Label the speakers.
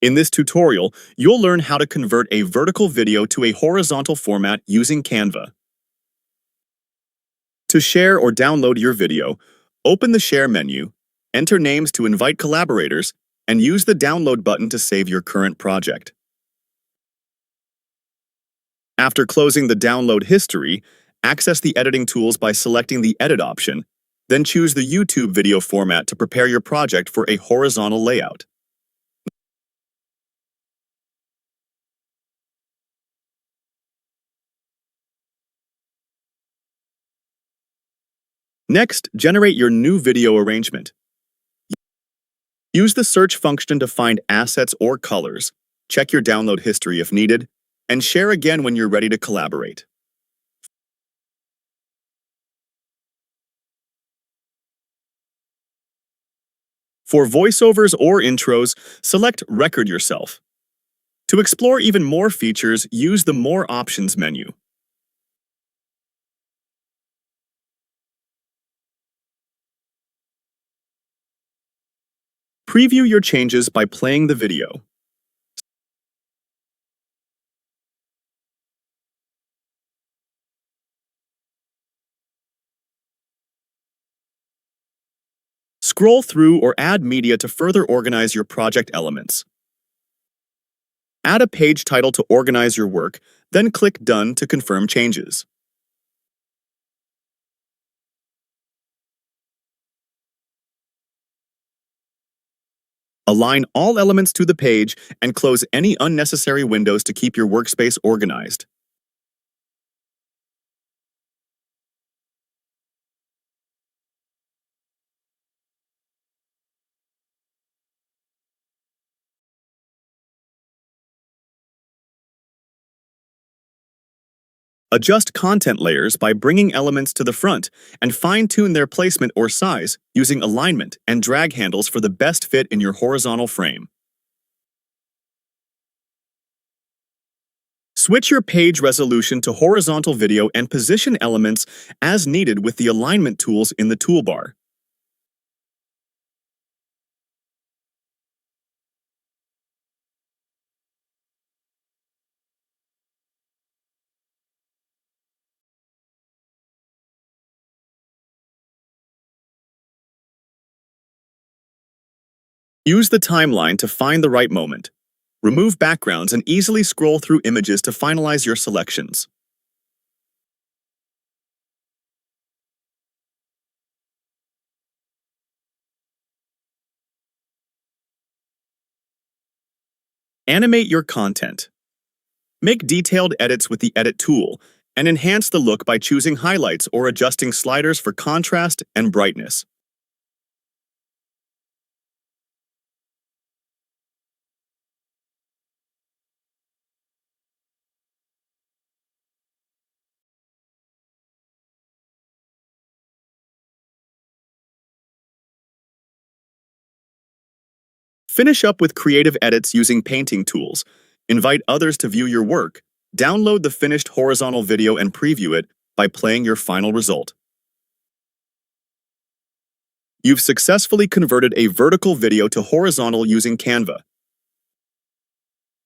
Speaker 1: In this tutorial, you'll learn how to convert a vertical video to a horizontal format using Canva. To share or download your video, open the Share menu, enter names to invite collaborators, and use the Download button to save your current project. After closing the download history, access the editing tools by selecting the Edit option, then choose the YouTube video format to prepare your project for a horizontal layout. Next, generate your new video arrangement. Use the search function to find assets or colors, check your download history if needed, and share again when you're ready to collaborate. For voiceovers or intros, select Record Yourself. To explore even more features, use the More Options menu. Preview your changes by playing the video. Scroll through or add media to further organize your project elements. Add a page title to organize your work, then click Done to confirm changes. Align all elements to the page and close any unnecessary windows to keep your workspace organized. Adjust content layers by bringing elements to the front and fine-tune their placement or size using alignment and drag handles for the best fit in your horizontal frame. Switch your page resolution to horizontal video and position elements as needed with the alignment tools in the toolbar. Use the timeline to find the right moment. Remove backgrounds and easily scroll through images to finalize your selections. Animate your content. Make detailed edits with the Edit tool and enhance the look by choosing highlights or adjusting sliders for contrast and brightness. Finish up with creative edits using painting tools. Invite others to view your work. Download the finished horizontal video and preview it by playing your final result. You've successfully converted a vertical video to horizontal using Canva.